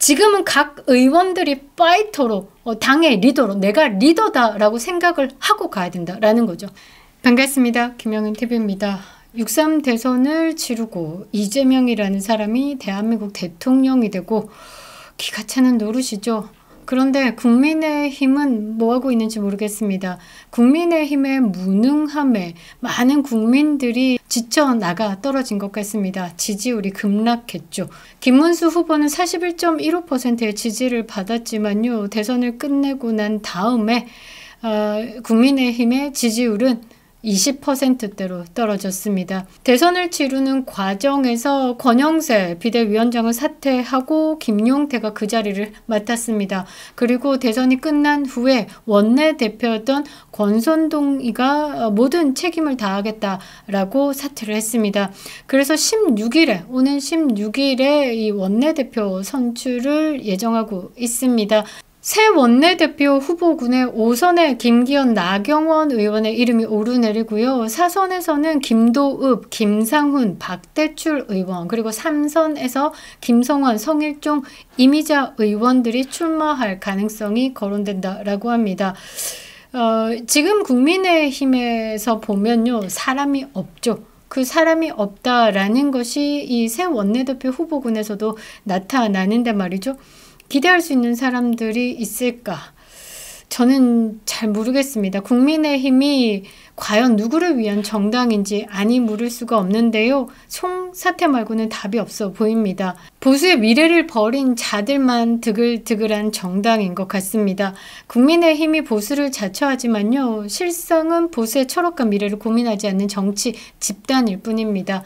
지금은 각 의원들이 파이터로 당의 리더로 내가 리더다라고 생각을 하고 가야 된다라는 거죠. 반갑습니다. 김영은TV입니다. 6.3 대선을 치르고 이재명이라는 사람이 대한민국 대통령이 되고 기가 차는 노릇이죠. 그런데 국민의힘은 뭐하고 있는지 모르겠습니다. 국민의힘의 무능함에 많은 국민들이 지쳐나가 떨어진 것 같습니다. 지지율이 급락했죠. 김문수 후보는 41.15%의 지지를 받았지만요. 대선을 끝내고 난 다음에 국민의힘의 지지율은 20%대로 떨어졌습니다. 대선을 치르는 과정에서 권영세 비대위원장을 사퇴하고 김용태가 그 자리를 맡았습니다. 그리고 대선이 끝난 후에 원내대표였던 권선동이가 모든 책임을 다하겠다라고 사퇴를 했습니다. 그래서 16일에 오는 16일에 이 원내대표 선출을 예정하고 있습니다. 새 원내대표 후보군의 5선에 김기현, 나경원 의원의 이름이 오르내리고요. 4선에서는 김도읍, 김상훈, 박대출 의원, 그리고 3선에서 김성환, 성일종, 이미자 의원들이 출마할 가능성이 거론된다라고 합니다. 지금 국민의힘에서 보면요. 사람이 없죠. 그 사람이 없다라는 것이 이 새 원내대표 후보군에서도 나타나는데 말이죠. 기대할 수 있는 사람들이 있을까? 저는 잘 모르겠습니다. 국민의힘이 과연 누구를 위한 정당인지 아니 물을 수가 없는데요. 총사퇴 말고는 답이 없어 보입니다. 보수의 미래를 버린 자들만 드글드글한 정당인 것 같습니다. 국민의힘이 보수를 자처하지만요. 실상은 보수의 철학과 미래를 고민하지 않는 정치 집단일 뿐입니다.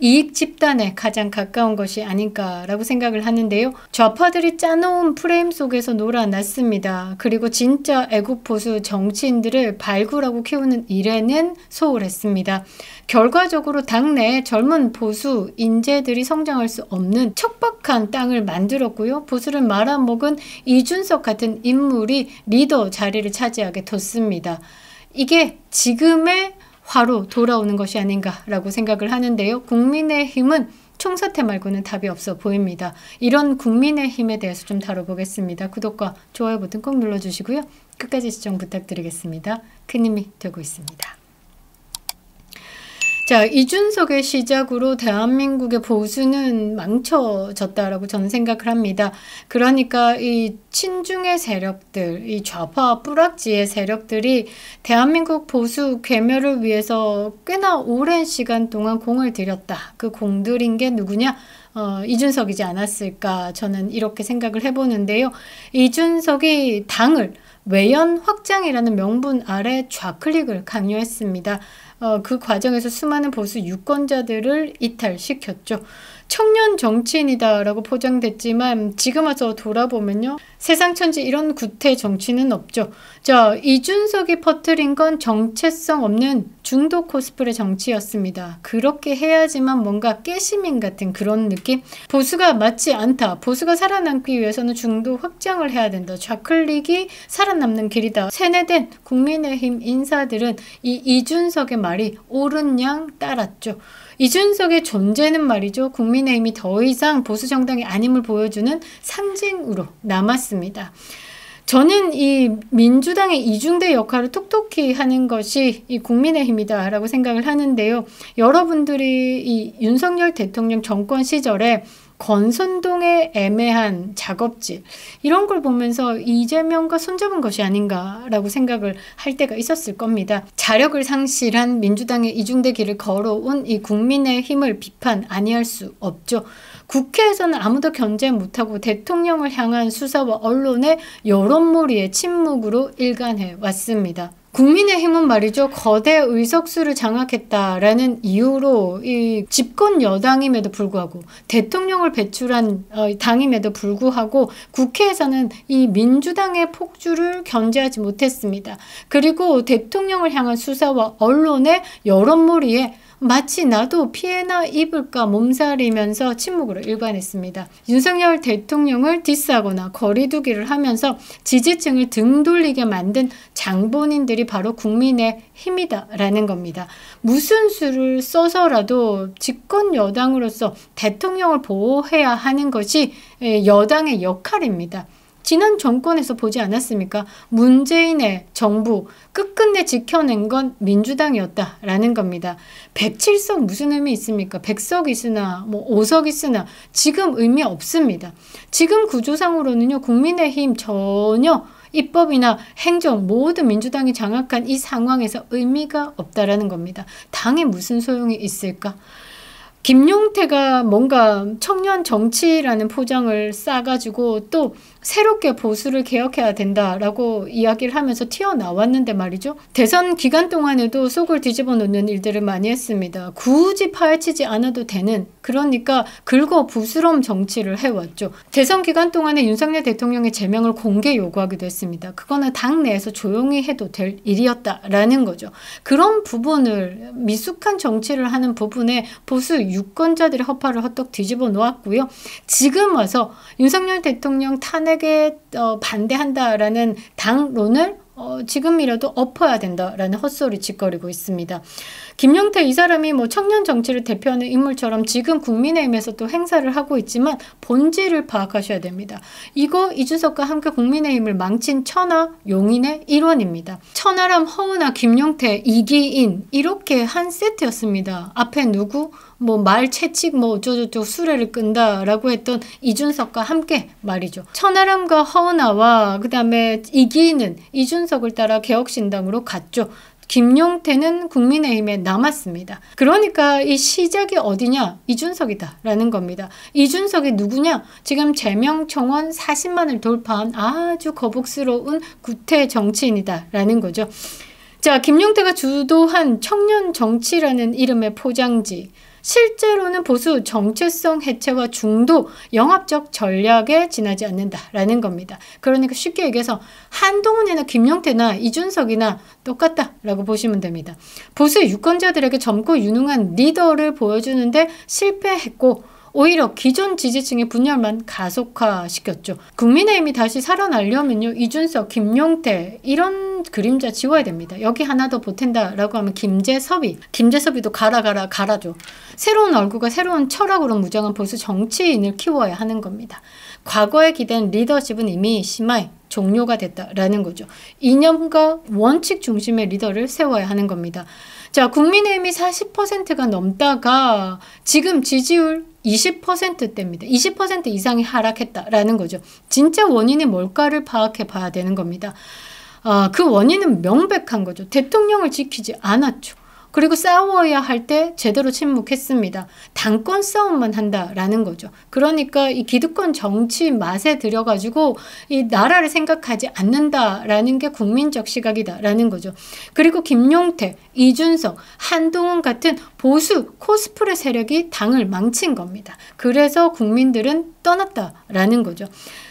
이익 집단에 가장 가까운 것이 아닌가라고 생각을 하는데요. 좌파들이 짜놓은 프레임 속에서 놀아났습니다. 그리고 진짜 애국 보수 정치인들을 발굴하고 키우는 일에는 소홀했습니다. 결과적으로 당내에 젊은 보수 인재들이 성장할 수 없는 척박한 땅을 만들었고요. 보수를 말아먹은 이준석 같은 인물이 리더 자리를 차지하게 뒀습니다. 이게 지금의 화로 돌아오는 것이 아닌가라고 생각을 하는데요. 국민의힘은 총사퇴 말고는 답이 없어 보입니다. 이런 국민의힘에 대해서 좀 다뤄보겠습니다. 구독과 좋아요 버튼 꼭 눌러주시고요. 끝까지 시청 부탁드리겠습니다. 큰 힘이 되고 있습니다. 자, 이준석의 시작으로 대한민국의 보수는 망쳐졌다라고 저는 생각을 합니다. 그러니까 이 친중의 세력들, 이 좌파 뿌락지의 세력들이 대한민국 보수 괴멸을 위해서 꽤나 오랜 시간 동안 공을 들였다. 그 공들인 게 누구냐? 이준석이지 않았을까? 저는 이렇게 생각을 해보는데요. 이준석이 당을 외연 확장이라는 명분 아래 좌클릭을 강요했습니다. 그 과정에서 수많은 보수 유권자들을 이탈시켰죠. 청년 정치인이다라고 포장됐지만 지금 와서 돌아보면요. 세상천지 이런 구태 정치는 없죠. 자, 이준석이 퍼뜨린 건 정체성 없는 중도 코스프레 정치였습니다. 그렇게 해야지만 뭔가 깨시민 같은 그런 느낌? 보수가 맞지 않다. 보수가 살아남기 위해서는 중도 확장을 해야 된다. 좌클릭이 살아남는 길이다. 세뇌된 국민의힘 인사들은 이 이준석의 말이 옳은 양 따랐죠. 이준석의 존재는 말이죠. 국민의힘이 더 이상 보수정당이 아님을 보여주는 상징으로 남았습니다. 저는 이 민주당의 이중대 역할을 톡톡히 하는 것이 이 국민의힘이다 라고 생각을 하는데요. 여러분들이 이 윤석열 대통령 정권 시절에 권선동의 애매한 작업질 이런 걸 보면서 이재명과 손잡은 것이 아닌가라고 생각을 할 때가 있었을 겁니다. 자력을 상실한 민주당의 이중대 길을 걸어온 이 국민의힘을 비판 아니할 수 없죠. 국회에서는 아무도 견제 못하고 대통령을 향한 수사와 언론의 여론몰이의 침묵으로 일관해 왔습니다. 국민의힘은 말이죠. 거대 의석수를 장악했다라는 이유로 이 집권 여당임에도 불구하고 대통령을 배출한 당임에도 불구하고 국회에서는 이 민주당의 폭주를 견제하지 못했습니다. 그리고 대통령을 향한 수사와 언론의 여론몰이에 마치 나도 피해나 입을까 몸살이면서 침묵으로 일관했습니다. 윤석열 대통령을 디스하거나 거리두기를 하면서 지지층을 등 돌리게 만든 장본인들이 바로 국민의 힘이다라는 겁니다. 무슨 수를 써서라도 집권 여당으로서 대통령을 보호해야 하는 것이 여당의 역할입니다. 지난 정권에서 보지 않았습니까? 문재인의 정부 끝끝내 지켜낸 건 민주당이었다라는 겁니다. 107석 무슨 의미 있습니까? 100석 있으나 5석 있으나 지금 의미 없습니다. 지금 구조상으로는요, 국민의힘 전혀 입법이나 행정 모두 민주당이 장악한 이 상황에서 의미가 없다라는 겁니다. 당에 무슨 소용이 있을까? 김용태가 뭔가 청년 정치라는 포장을 싸가지고 또 새롭게 보수를 개혁해야 된다라고 이야기를 하면서 튀어나왔는데 말이죠. 대선 기간 동안에도 속을 뒤집어 놓는 일들을 많이 했습니다. 굳이 파헤치지 않아도 되는, 그러니까 긁어부스럼 정치를 해왔죠. 대선 기간 동안에 윤석열 대통령의 제명을 공개 요구하기도 했습니다. 그거는 당내에서 조용히 해도 될 일이었다라는 거죠. 그런 부분을, 미숙한 정치를 하는 부분에 보수 유권자들의 허파를 헛떡 뒤집어 놓았고요. 지금 와서 윤석열 대통령 탄핵에 반대한다라는 당론을 지금이라도 엎어야 된다라는 헛소리 짓거리고 있습니다. 김용태 이 사람이 청년 정치를 대표하는 인물처럼 지금 국민의힘에서 또 행사를 하고 있지만 본질을 파악하셔야 됩니다. 이거 이준석과 함께 국민의힘을 망친 천하 용인의 일원입니다. 천하람, 허은하, 김용태, 이기인 이렇게 한 세트였습니다. 앞에 누구? 말 채찍 어쩌고저쩌고 수레를 끈다라고 했던 이준석과 함께 말이죠. 천하람과 허은하와 그 다음에 이기인은 이준석을 따라 개혁신당으로 갔죠. 김용태는 국민의힘에 남았습니다. 그러니까 이 시작이 어디냐? 이준석이다라는 겁니다. 이준석이 누구냐? 지금 제명 청원 40만을 돌파한 아주 거북스러운 구태 정치인이다라는 거죠. 자, 김용태가 주도한 청년 정치라는 이름의 포장지. 실제로는 보수 정체성 해체와 중도 영합적 전략에 지나지 않는다라는 겁니다. 그러니까 쉽게 얘기해서 한동훈이나 김용태나 이준석이나 똑같다라고 보시면 됩니다. 보수 유권자들에게 젊고 유능한 리더를 보여주는데 실패했고 오히려 기존 지지층의 분열만 가속화시켰죠. 국민의힘이 다시 살아나려면요, 이준석, 김용태 이런 그림자 지워야 됩니다. 여기 하나 더 보탠다라고 하면 김재섭이도 가라죠. 새로운 얼굴과 새로운 철학으로 무장한 보수 정치인을 키워야 하는 겁니다. 과거에 기댄 리더십은 이미 심하게 종료가 됐다라는 거죠. 이념과 원칙 중심의 리더를 세워야 하는 겁니다. 자, 국민의힘이 40%가 넘다가 지금 지지율 20%대입니다. 20% 이상이 하락했다라는 거죠. 진짜 원인이 뭘까를 파악해 봐야 되는 겁니다. 그 원인은 명백한 거죠. 대통령을 지키지 않았죠. 그리고 싸워야 할 때 제대로 침묵했습니다. 당권 싸움만 한다라는 거죠. 그러니까 이 기득권 정치 맛에 들여가지고 이 나라를 생각하지 않는다라는 게 국민적 시각이다라는 거죠. 그리고 김용태, 이준석, 한동훈 같은 보수 코스프레 세력이 당을 망친 겁니다. 그래서 국민들은 떠났다라는 거죠.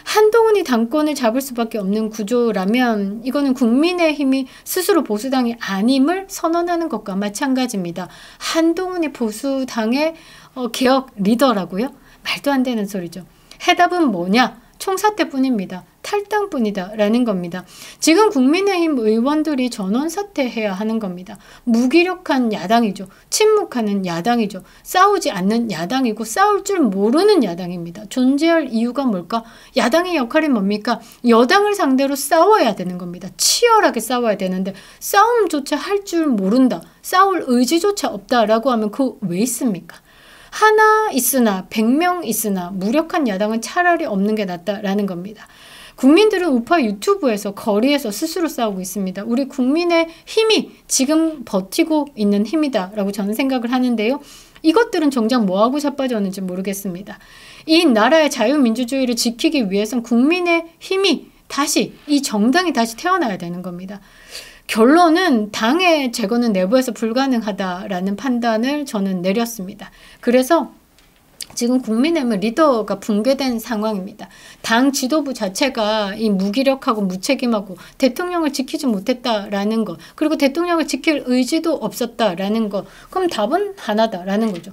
한동훈이 당권을 잡을 수밖에 없는 구조라면 이거는 국민의힘이 스스로 보수당이 아님을 선언하는 것과 마찬가지입니다. 한동훈이 보수당의 개혁 리더라고요? 말도 안 되는 소리죠. 해답은 뭐냐? 총사퇴뿐입니다. 탈당뿐이다 라는 겁니다. 지금 국민의힘 의원들이 전원사퇴해야 하는 겁니다. 무기력한 야당이죠. 침묵하는 야당이죠. 싸우지 않는 야당이고 싸울 줄 모르는 야당입니다. 존재할 이유가 뭘까? 야당의 역할이 뭡니까? 여당을 상대로 싸워야 되는 겁니다. 치열하게 싸워야 되는데 싸움조차 할 줄 모른다. 싸울 의지조차 없다라고 하면 그거 왜 있습니까? 하나 있으나 100명 있으나 무력한 야당은 차라리 없는 게 낫다라는 겁니다. 국민들은 우파 유튜브에서 거리에서 스스로 싸우고 있습니다. 우리 국민의 힘이 지금 버티고 있는 힘이다라고 저는 생각을 하는데요. 이것들은 정작 뭐하고 자빠졌는지 모르겠습니다. 이 나라의 자유민주주의를 지키기 위해선 국민의 힘이 다시, 이 정당이 다시 태어나야 되는 겁니다. 결론은 당의 제거는 내부에서 불가능하다라는 판단을 저는 내렸습니다. 그래서 지금 국민의힘은 리더가 붕괴된 상황입니다. 당 지도부 자체가 이 무기력하고 무책임하고 대통령을 지키지 못했다라는 것, 그리고 대통령을 지킬 의지도 없었다라는 것, 그럼 답은 하나다라는 거죠.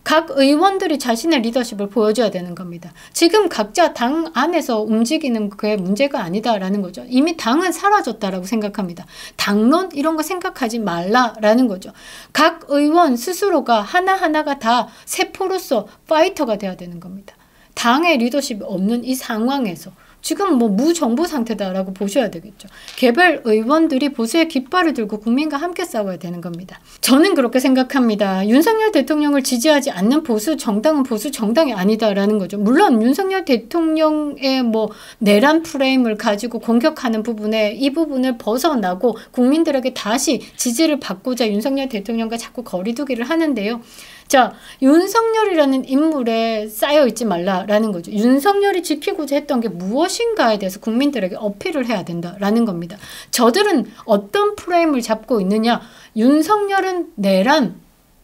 각 의원들이 자신의 리더십을 보여줘야 되는 겁니다. 지금 각자 당 안에서 움직이는 그게 문제가 아니다라는 거죠. 이미 당은 사라졌다라고 생각합니다. 당론 이런 거 생각하지 말라라는 거죠. 각 의원 스스로가 하나하나가 다 세포로서 파이터가 돼야 되는 겁니다. 당의 리더십이 없는 이 상황에서 지금 뭐 무정부 상태다라고 보셔야 되겠죠. 개별 의원들이 보수의 깃발을 들고 국민과 함께 싸워야 되는 겁니다. 저는 그렇게 생각합니다. 윤석열 대통령을 지지하지 않는 보수 정당은 보수 정당이 아니다라는 거죠. 물론 윤석열 대통령의 뭐 내란 프레임을 가지고 공격하는 부분에 이 부분을 벗어나고 국민들에게 다시 지지를 받고자 윤석열 대통령과 자꾸 거리두기를 하는데요. 자, 윤석열이라는 인물에 쌓여있지 말라라는 거죠. 윤석열이 지키고자 했던 게 무엇인가에 대해서 국민들에게 어필을 해야 된다라는 겁니다. 저들은 어떤 프레임을 잡고 있느냐. 윤석열은 내란,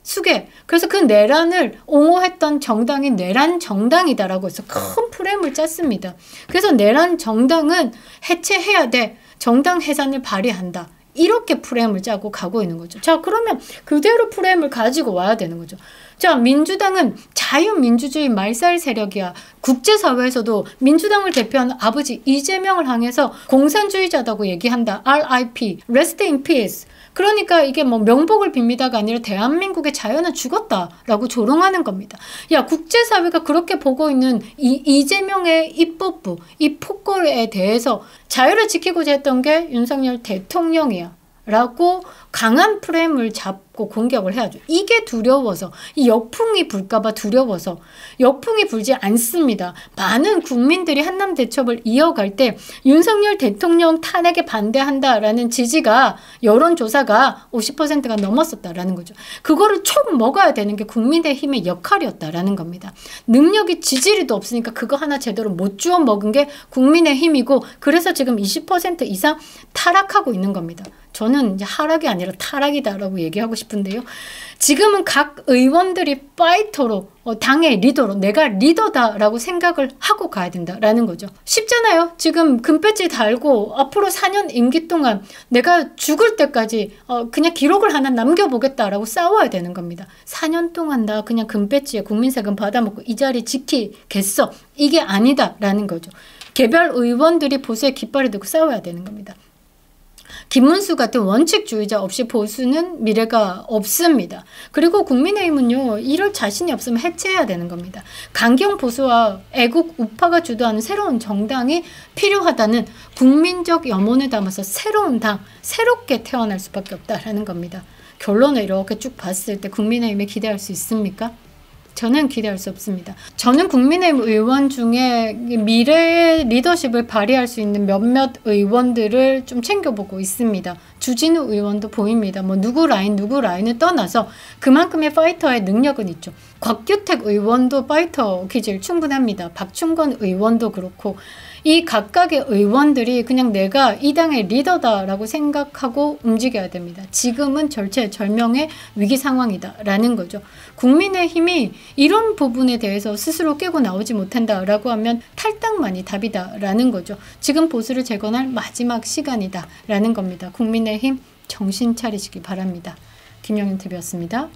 수계. 그래서 그 내란을 옹호했던 정당이 내란 정당이다라고 해서 큰 프레임을 짰습니다. 그래서 내란 정당은 해체해야 돼. 정당 해산을 발의한다. 이렇게 프레임을 짜고 가고 있는 거죠. 자, 그러면 그대로 프레임을 가지고 와야 되는 거죠. 자, 민주당은 자유민주주의 말살 세력이야. 국제사회에서도 민주당을 대표하는 아버지 이재명을 향해서 공산주의자다고 얘기한다. RIP, Rest in Peace. 그러니까 이게 뭐 명복을 빕니다가 아니라 대한민국의 자유는 죽었다라고 조롱하는 겁니다. 야, 국제사회가 그렇게 보고 있는 이재명의 입법부, 이 폭거에 대해서 자유를 지키고자 했던 게 윤석열 대통령이야 라고 강한 프레임을 잡고 공격을 해야죠. 이게 두려워서, 이 역풍이 불까봐 두려워서. 역풍이 불지 않습니다. 많은 국민들이 한남 대첩을 이어갈 때 윤석열 대통령 탄핵에 반대한다라는 지지가, 여론조사가 50%가 넘었었다라는 거죠. 그거를 촉 먹어야 되는 게 국민의힘의 역할이었다라는 겁니다. 능력이 지지리도 없으니까 그거 하나 제대로 못 주워 먹은 게 국민의힘이고, 그래서 지금 20% 이상 타락하고 있는 겁니다. 저는 이제 하락이 아니라 타락이다라고 얘기하고 싶은데요. 지금은 각 의원들이 파이터로, 당의 리더로, 내가 리더다라고 생각을 하고 가야 된다라는 거죠. 쉽잖아요. 지금 금배지 달고 앞으로 4년 임기 동안 내가 죽을 때까지 그냥 기록을 하나 남겨보겠다라고 싸워야 되는 겁니다. 4년 동안 나 그냥 금배지에 국민세금 받아먹고 이 자리 지키겠어. 이게 아니다라는 거죠. 개별 의원들이 보수의 깃발을 들고 싸워야 되는 겁니다. 김문수 같은 원칙주의자 없이 보수는 미래가 없습니다. 그리고 국민의힘은요, 이럴 자신이 없으면 해체해야 되는 겁니다. 강경 보수와 애국 우파가 주도하는 새로운 정당이 필요하다는 국민적 염원을 담아서 새로운 당, 새롭게 태어날 수밖에 없다라는 겁니다. 결론을 이렇게 쭉 봤을 때 국민의힘에 기대할 수 있습니까? 저는 기대할 수 없습니다. 저는 국민의힘 의원 중에 미래의 리더십을 발휘할 수 있는 몇몇 의원들을 좀 챙겨보고 있습니다. 주진우 의원도 보입니다. 뭐 누구 라인을 떠나서 그만큼의 파이터의 능력은 있죠. 곽규택 의원도 파이터 기질 충분합니다. 박충건 의원도 그렇고, 이 각각의 의원들이 그냥 내가 이 당의 리더다라고 생각하고 움직여야 됩니다. 지금은 절체절명의 위기 상황이다라는 거죠. 국민의힘이 이런 부분에 대해서 스스로 깨고 나오지 못한다라고 하면 탈당만이 답이다라는 거죠. 지금 보수를 재건할 마지막 시간이다라는 겁니다. 국민의힘 정신 차리시기 바랍니다. 김영윤 TV였습니다.